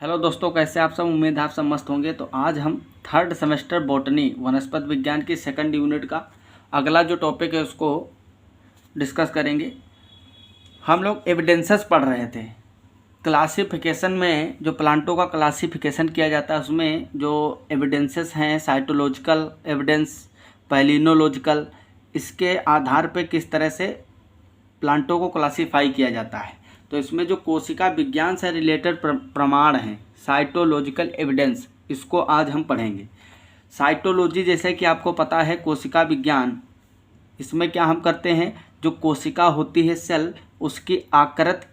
Hello दोस्तों, कैसे आप सब। उम्मीद है आप सब मस्त होंगे। तो आज हम थर्ड सेमेस्टर बॉटनी वनस्पति विज्ञान की सेकंड यूनिट का अगला जो टॉपिक है उसको डिस्कस करेंगे। हम लोग एविडेंसेस पढ़ रहे थे। क्लासिफिकेशन में जो प्लांटों का क्लासिफिकेशन किया जाता है उसमें जो एविडेंसेस हैं, साइटोलॉजिकल एविडेंस, पैलिनोलॉजिकल, इसके आधार पे किस तरह से प्लांटों को क्लासीफाई किया जाता है। तो इसमें जो कोशिका विज्ञान से रिलेटेड प्रमाण हैं, साइटोलॉजिकल एविडेंस, इसको आज हम पढ़ेंगे। साइटोलॉजी जैसे कि आपको पता है कोशिका विज्ञान, इसमें क्या हम करते हैं, जो कोशिका होती है सेल, उसकी आकृति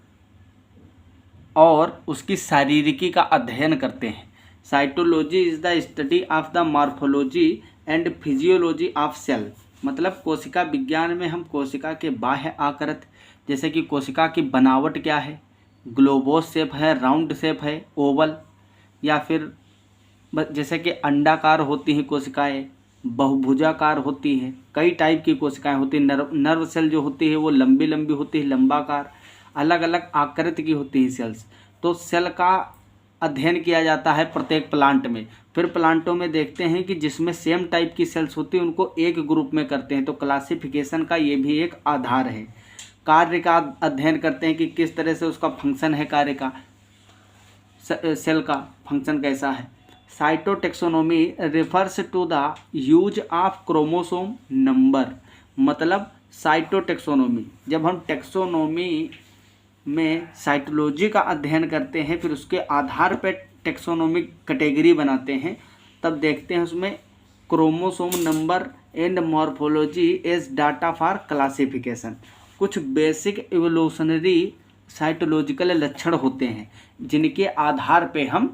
और उसकी शारीरिकी का अध्ययन करते हैं। Cytology is the study of the morphology and physiology of cell. मतलब कोशिका विज्ञान में हम कोशिका के बाह्य आकृति, जैसे कि कोशिका की बनावट क्या है, ग्लोबोस शेप है, राउंड शेप है, ओवल, या फिर जैसे कि अंडाकार होती हैं कोशिकाएं, बहुभुजाकार होती हैं, कई टाइप की कोशिकाएं होती हैं। नर्व सेल जो होती है वो लंबी लंबी होती है, लंबाकार, अलग अलग आकृति की होती है सेल्स। तो सेल का अध्ययन किया जाता है प्रत्येक प्लांट में। फिर प्लांटों में देखते हैं कि जिसमें सेम टाइप की सेल्स होती हैं उनको एक ग्रुप में करते हैं। तो क्लासिफिकेशन का ये भी एक आधार है। कार्य का अध्ययन करते हैं कि किस तरह से उसका फंक्शन है, कार्य का, सेल का फंक्शन कैसा है। Cytotaxonomy refers to the use of chromosome number. मतलब साइटोटेक्सोनोमी, जब हम टेक्सोनोमी में साइटोलॉजी का अध्ययन करते हैं, फिर उसके आधार पर टेक्सोनोमिक कैटेगरी बनाते हैं, तब देखते हैं उसमें chromosome number and morphology as data for classification. कुछ बेसिक इवोल्यूशनरी साइटोलॉजिकल लक्षण होते हैं जिनके आधार पे हम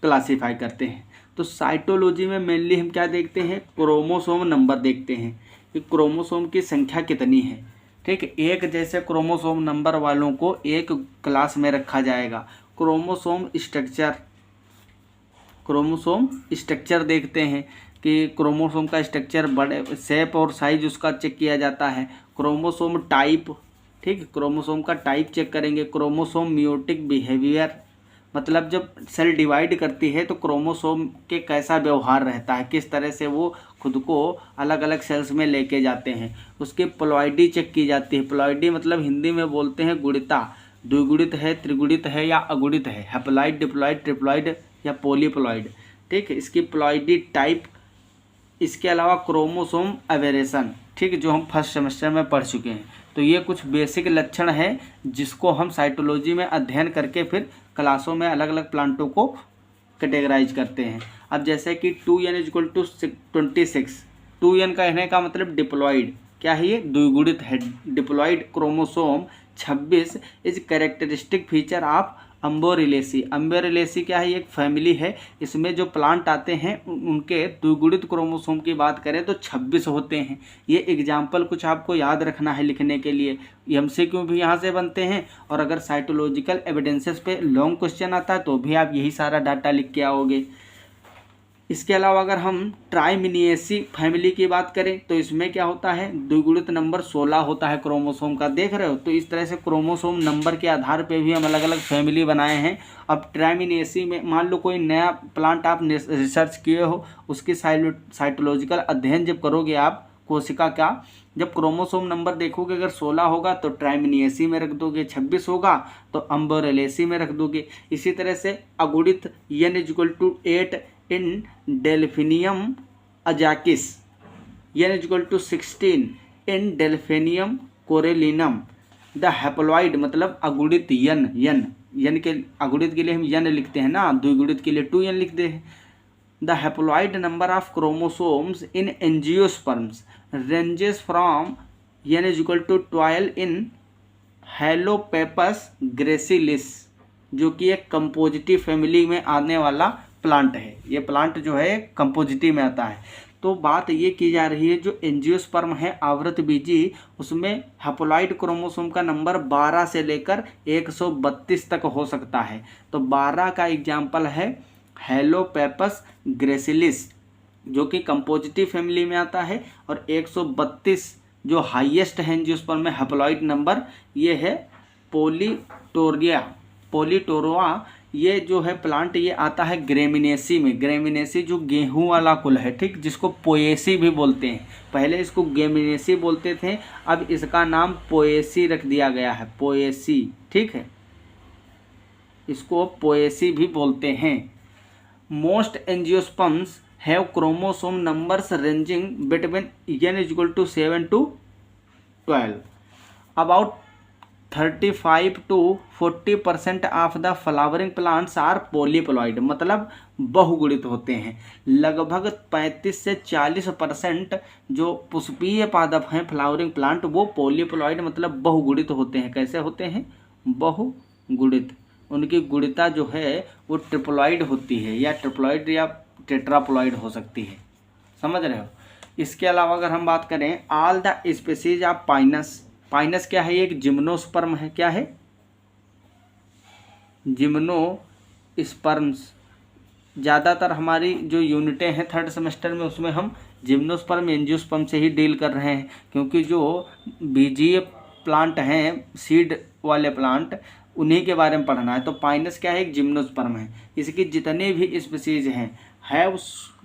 क्लासीफाई करते हैं। तो साइटोलॉजी में मेनली हम क्या देखते हैं, क्रोमोसोम नंबर देखते हैं कि क्रोमोसोम की संख्या कितनी है। ठीक, एक जैसे क्रोमोसोम नंबर वालों को एक क्लास में रखा जाएगा। क्रोमोसोम स्ट्रक्चर देखते हैं कि क्रोमोसोम का स्ट्रक्चर, बड़े शेप और साइज उसका चेक किया जाता है। क्रोमोसोम टाइप, ठीक, क्रोमोसोम का टाइप चेक करेंगे। क्रोमोसोम मियोटिक बिहेवियर, मतलब जब सेल डिवाइड करती है तो क्रोमोसोम के कैसा व्यवहार रहता है, किस तरह से वो खुद को अलग अलग सेल्स में लेके जाते हैं। उसकी प्लॉइडी चेक की जाती है। प्लॉइडी मतलब हिंदी में बोलते हैं गुणिता, द्विगुणित है, त्रिगुणित है या अगुणित है, हैप्लॉइड, डिप्लॉइड, ट्रिप्लॉइड या पॉलीप्लॉइड। ठीक, इसकी प्लॉइडी टाइप। इसके अलावा क्रोमोसोम एवेरेशन, ठीक, जो हम फर्स्ट सेमेस्टर में पढ़ चुके हैं। तो ये कुछ बेसिक लक्षण है जिसको हम साइटोलॉजी में अध्ययन करके फिर क्लासों में अलग अलग प्लांटों को कैटेगराइज करते हैं। अब जैसे कि 2n = 26, 2n कहने का मतलब डिप्लॉइड, क्या है, ये द्विगुणित है। Diploid chromosome 26 is characteristic feature of Amborellaceae. Amborellaceae क्या है, एक फैमिली है। इसमें जो प्लांट आते हैं उनके द्विगुणित क्रोमोसोम की बात करें तो 26 होते हैं। ये एग्जाम्पल कुछ आपको याद रखना है लिखने के लिए। MCQ भी यहाँ से बनते हैं, और अगर साइटोलॉजिकल एविडेंसेस पे लॉन्ग क्वेश्चन आता है तो भी आप यही सारा डाटा लिख के आओगे। इसके अलावा अगर हम ट्राइमिनिएसी फैमिली की बात करें तो इसमें क्या होता है, द्विगुणित नंबर 16 होता है क्रोमोसोम का, देख रहे हो। तो इस तरह से क्रोमोसोम नंबर के आधार पे भी हम अलग अलग फैमिली बनाए हैं। अब ट्राइमिनिएसी में मान लो कोई नया प्लांट आप रिसर्च किए हो, उसकी साइटोलॉजिकल अध्ययन जब करोगे आप कोशिका का, जब क्रोमोसोम नंबर देखोगे अगर 16 होगा तो ट्राइमिनिएसी में रख दोगे, 26 होगा तो अम्बोरेलेसी में रख दोगे। इसी तरह से अगुणित n = 8 इन डेल्फिनियम अजाकिस, n = 16 in Delphinium corallinum. The haploid मतलब अगुणित n के अगुणित के लिए हम n लिखते हैं ना, द्विगुणित के लिए 2n लिखते हैं। The haploid number of chromosomes in angiosperms ranges from n = 12 in Haplopappus gracilis, जो कि एक कंपोजिटिव फैमिली में आने वाला प्लांट है। ये प्लांट जो है कंपोजिटिव में आता है। तो बात ये की जा रही है जो एंजियोस्पर्म है आवृतबीजी, उसमें हैप्लॉइड क्रोमोसोम का नंबर 12 से लेकर 132 तक हो सकता है। तो 12 का एग्जाम्पल है हेलोपेपस ग्रेसिलिस, जो कि कंपोजिटिव फैमिली में आता है, और 132 जो हाईएस्ट है एंजियोस्पर्म में हैप्लॉइड नंबर, ये है पोलिटोरोआ ये जो है प्लांट ये आता है ग्रेमिनेसी में। ग्रेमिनेसी जो गेहूं वाला कुल है, ठीक, जिसको पोएसी भी बोलते हैं। पहले इसको ग्रेमिनेसी बोलते थे, अब इसका नाम पोएसी रख दिया गया है, पोएसी, ठीक है, इसको पोएसी भी बोलते हैं। Most angiosperms have chromosome numbers ranging between n = 7 to 12। About 35 to 40% of the flowering plants are polyploid, मतलब बहुगुणित होते हैं। लगभग 35 से 40% जो पुष्पीय पादप हैं, फ्लावरिंग प्लांट, वो पॉलीप्लॉइड मतलब बहुगुणित होते हैं। कैसे होते हैं? बहुगुणित। उनकी गुणिता जो है वो ट्रिप्लॉइड होती है, या ट्रिप्लॉइड या टेट्राप्लॉइड हो सकती है। समझ रहे हो? इसके अलावा अगर हम बात करें, all the species of Pinus, Pinus क्या है? एक जिम्नोस्पर्म है। क्या है? जिम्नोस्पर्म्स। ज़्यादातर हमारी जो यूनिटें हैं 3rd सेमेस्टर में, उसमें हम जिम्नोस्पर्म एंजियोस्पर्म से ही डील कर रहे हैं, क्योंकि जो बीजीय प्लांट हैं, सीड वाले प्लांट, उन्हीं के बारे में पढ़ना है। तो पाइनस क्या है? एक जिम्नोस्पर्म है। इसकी जितने भी स्पीसीज हैं have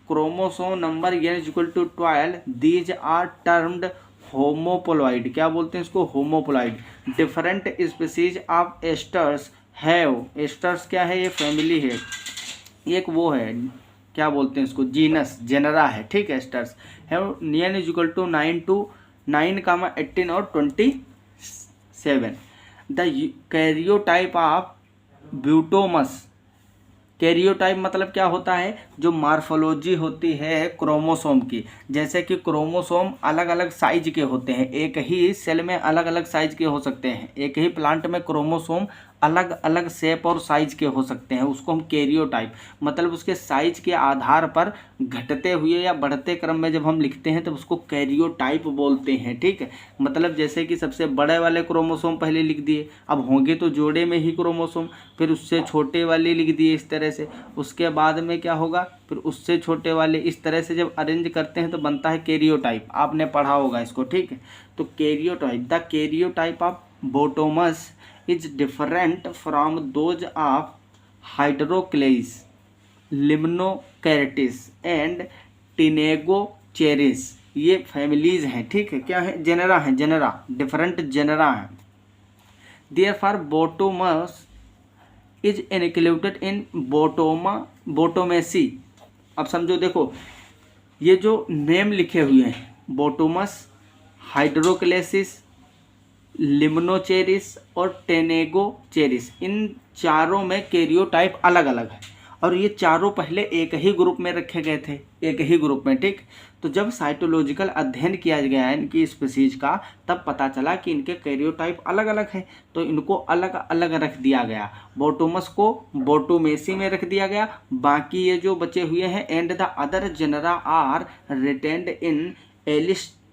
chromosome number n = 12, these are termed homoploid. क्या बोलते हैं इसको? Homoploid. Different species of asters have, asters क्या है? ये फैमिली है, एक वो है, क्या बोलते हैं इसको? जीनस, जेनरा है, ठीक है। एस्टर्स हैव n = 9 to 9, 18 और 27। द कैरियोटाइप ऑफ ब्यूटोमस, कैरियोटाइप मतलब क्या होता है? जो मार्फोलॉजी होती है क्रोमोसोम की, जैसे कि क्रोमोसोम अलग अलग साइज के होते हैं, एक ही सेल में अलग अलग साइज के हो सकते हैं, एक ही प्लांट में क्रोमोसोम अलग अलग शेप और साइज के हो सकते हैं, उसको हम कैरियोटाइप, मतलब उसके साइज के आधार पर घटते हुए या बढ़ते क्रम में जब हम लिखते हैं तो उसको कैरियोटाइप बोलते हैं, ठीक है। मतलब जैसे कि सबसे बड़े वाले क्रोमोसोम पहले लिख दिए, अब होंगे तो जोड़े में ही क्रोमोसोम, फिर उससे छोटे वाले लिख दिए इस तरह से, उसके बाद में क्या होगा? फिर उससे छोटे वाले, इस तरह से जब अरेंज करते हैं तो बनता है कैरियोटाइप। आपने पढ़ा होगा इसको, ठीक है। तो karyotype, the karyotype of Butomus is different from those of Hydrocleis, Limnocharis and Tinagocharis। ये फैमिलीज हैं, ठीक है। क्या है? जेनरा है, जेनरा, डिफरेंट जेनरा है। Therefore Butomus is included in Butomaceae. अब समझो, देखो ये जो नेम लिखे हुए हैं, बोटोमस, हाइड्रोक्लेसिस, लिम्नोचेरिस और टेनेगोचेरिस, इन चारों में कैरियोटाइप अलग अलग है, और ये चारों पहले एक ही ग्रुप में रखे गए थे, एक ही ग्रुप में, ठीक। तो जब साइटोलॉजिकल अध्ययन किया गया है इनकी स्पीसीज का, तब पता चला कि इनके कैरियोटाइप अलग अलग है, तो इनको अलग अलग रख दिया गया। बोटोमस को बोटोमेसी में रख दिया गया, बाकी ये जो बचे हुए हैं and the other genera are retained in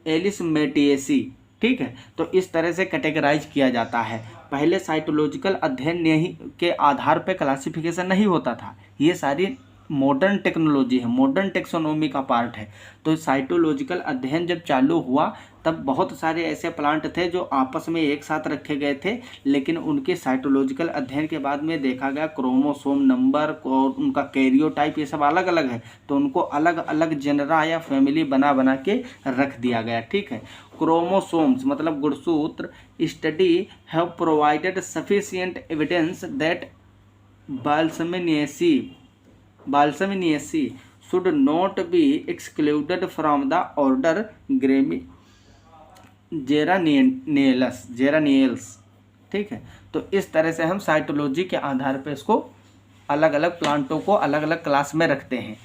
Alismataceae, ठीक है। तो इस तरह से कैटेगराइज किया जाता है। पहले साइटोलॉजिकल अध्ययन के आधार पर क्लासिफिकेशन नहीं होता था, ये सारी मॉडर्न टेक्नोलॉजी है, मॉडर्न टेक्सोनोमी का पार्ट है। तो साइटोलॉजिकल अध्ययन जब चालू हुआ तब बहुत सारे ऐसे प्लांट थे जो आपस में एक साथ रखे गए थे, लेकिन उनके साइटोलॉजिकल अध्ययन के बाद में देखा गया क्रोमोसोम नंबर और उनका कैरियोटाइप ये सब अलग अलग है, तो उनको अलग अलग जेनरा या फैमिली बना बना के रख दिया गया, ठीक है। क्रोमोसोम्स मतलब गुणसूत्र study have provided sufficient evidence that Balsaminaceae should not be excluded from the order Geraniales, ठीक है। तो इस तरह से हम साइटोलॉजी के आधार पर इसको अलग अलग प्लांटों को अलग अलग क्लास में रखते हैं।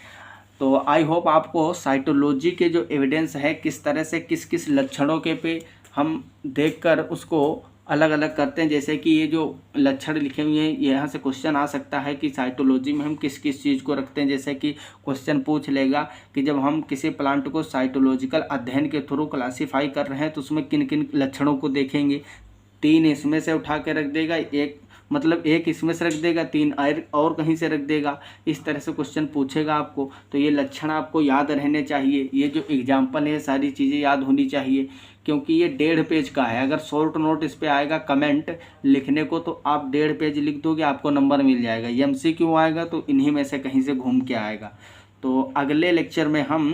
तो आई होप आपको साइटोलॉजी के जो एविडेंस है किस तरह से किस किस लक्षणों के पे हम देखकर उसको अलग अलग करते हैं, जैसे कि ये जो लक्षण लिखे हुए हैं यहाँ से क्वेश्चन आ सकता है कि साइटोलॉजी में हम किस किस चीज़ को रखते हैं। जैसे कि क्वेश्चन पूछ लेगा कि जब हम किसी प्लांट को साइटोलॉजिकल अध्ययन के थ्रू क्लासीफाई कर रहे हैं तो उसमें किन किन लक्षणों को देखेंगे। 3 इसमें से उठा के रख देगा, एक इसमें से रख देगा, 3 और कहीं से रख देगा, इस तरह से क्वेश्चन पूछेगा आपको। तो ये लक्षण आपको याद रहने चाहिए, ये जो एग्जाम्पल है सारी चीज़ें याद होनी चाहिए क्योंकि ये 1.5 पेज का है। अगर शॉर्ट नोट इस पे आएगा कमेंट लिखने को तो आप 1.5 पेज लिख दोगे, आपको नंबर मिल जाएगा। MCQ आएगा तो इन्हीं में से कहीं से घूम के आएगा। तो अगले लेक्चर में हम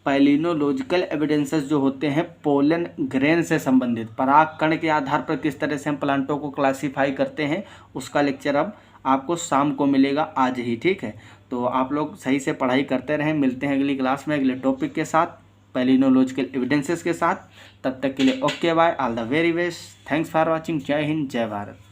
पैलिनोलॉजिकल एविडेंसेस जो होते हैं पोलन ग्रेन से संबंधित, पराग कण के आधार पर किस तरह से हम प्लांटों को क्लासीफाई करते हैं, उसका लेक्चर अब आपको शाम को मिलेगा, आज ही। ठीक है, तो आप लोग सही से पढ़ाई करते रहें। मिलते हैं अगली क्लास में अगले टॉपिक के साथ, पैलिनोलॉजिकल एविडेंसेस के साथ। तब तक के लिए okay bye, all the very best, thanks for watching. जय हिंद, जय भारत।